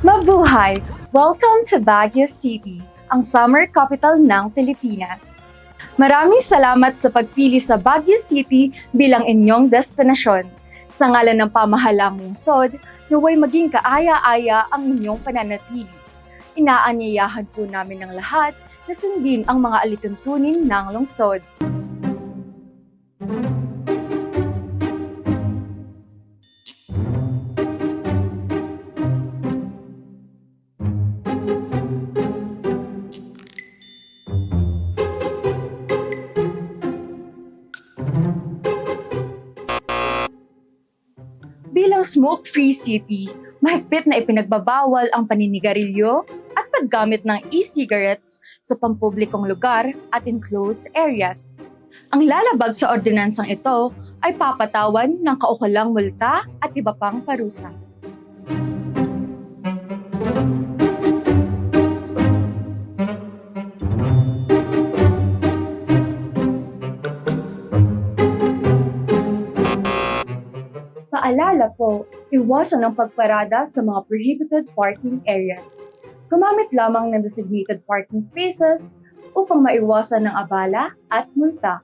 Mabuhay! Welcome to Baguio City, ang summer capital ng Pilipinas. Maraming salamat sa pagpili sa Baguio City bilang inyong destinasyon. Sa ngalan ng pamahalaang lungsod, naway maging kaaya-aya ang inyong pananatili. Inaanyayahan po namin ng lahat na sundin ang mga alituntunin ng lungsod. Bilang smoke-free city, mahigpit na ipinagbabawal ang paninigarilyo at paggamit ng e-cigarettes sa pampublikong lugar at enclosed areas. Ang lalabag sa ordinansang ito ay papatawan ng kaukulang multa at iba pang parusa. Paalala po, iwasan ang pagparada sa mga prohibited parking areas. Gumamit lamang ng designated parking spaces upang maiwasan ng abala at multa.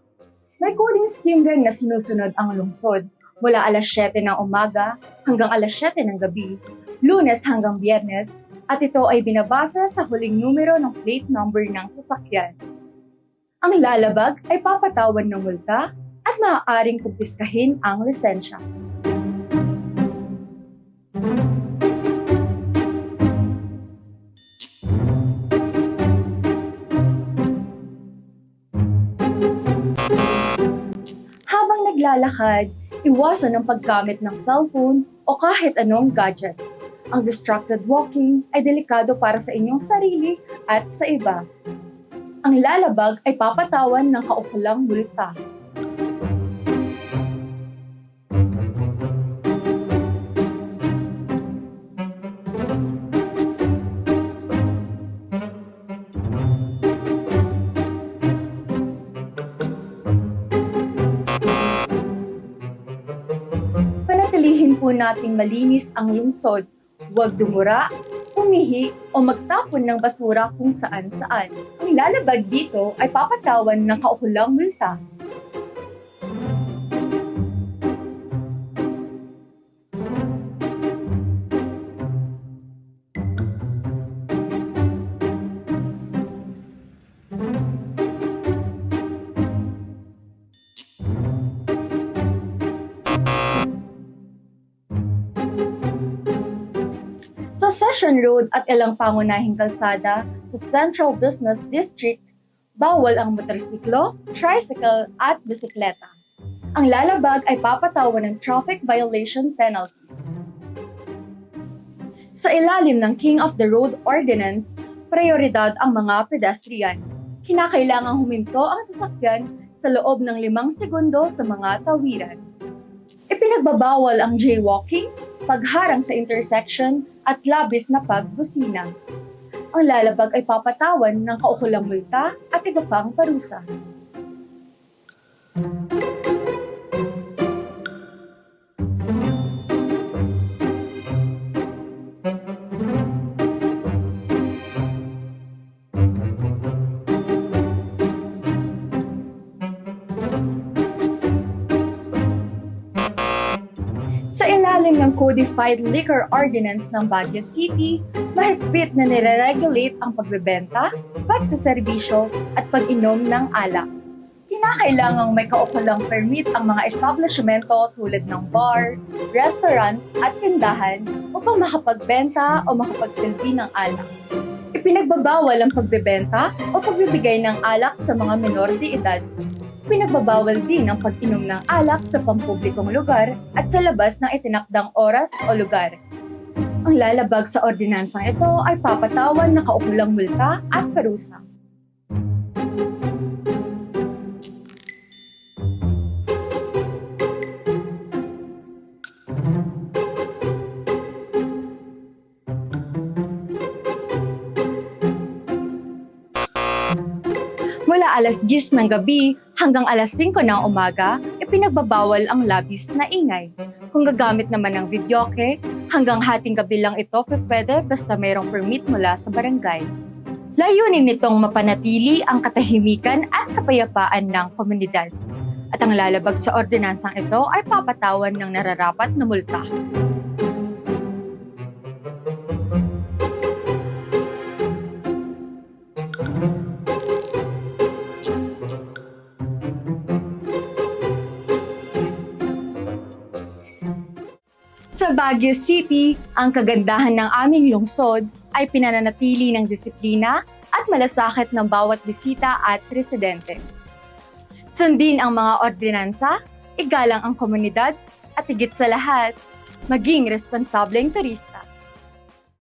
May coding scheme rin na sinusunod ang lungsod mula alas 7 ng umaga hanggang alas 7 ng gabi, Lunes hanggang Biyernes, at ito ay binabasa sa huling numero ng plate number ng sasakyan. Ang lalabag ay papatawan ng multa at maaaring kumpiskahin ang lisensya. Habang naglalakad, iwasan ang paggamit ng cellphone o kahit anong gadgets. Ang distracted walking ay delikado para sa inyong sarili at sa iba. Ang lalabag ay papatawan ng kaukulang multa. Panatilihin po nating malinis ang lungsod. Huwag dumura, umihi o magtapon ng basura kung saan-saan. Ang lalabag dito ay papatawan ng kaukulang multa. Sa Session Road at ilang pangunahing kalsada sa Central Business District, bawal ang motorsiklo, tricycle at bisikleta. Ang lalabag ay papatawan ng traffic violation penalties. Sa ilalim ng King of the Road Ordinance, prioridad ang mga pedestrian. Kinakailangang huminto ang sasakyan sa loob ng 5 segundo sa mga tawiran. Ipinagbabawal ang jaywalking, pagharang sa intersection, at labis na pagbusina. Ang lalabag ay papatawan ng kaukulang multa at iba pang parusa. Sa ilalim ng Codified Liquor Ordinance ng Baguio City, mahigpit na nire-regulate ang pagbebenta, pagsaserbisyo at pag-inom ng alak. Kinakailangang may kaukulang permit ang mga establishmento tulad ng bar, restaurant at tindahan upang makapagbenta o makapagsilbi ng alak. Ipinagbabawal ang pagbebenta o pagbibigay ng alak sa mga menor de edad. Pinagbabawal din ang pag-inom ng alak sa pampublikong lugar at sa labas ng itinakdang oras o lugar. Ang lalabag sa ordinansang ito ay papatawan ng kaukulang multa at parusa. Mula alas 10 ng gabi hanggang alas 5 ng umaga, ipinagbabawal ang labis na ingay. Kung gagamit naman ng videoke, Hanggang hating gabi lang ito pwede basta mayroong permit mula sa barangay. Layunin nitong mapanatili ang katahimikan at kapayapaan ng komunidad. At ang lalabag sa ordinansang ito ay papatawan ng nararapat na multa. Sa Baguio City, ang kagandahan ng aming lungsod ay pinananatili ng disiplina at malasakit ng bawat bisita at residente. Sundin ang mga ordinansa, igalang ang komunidad, at higit sa lahat, maging responsableng turista.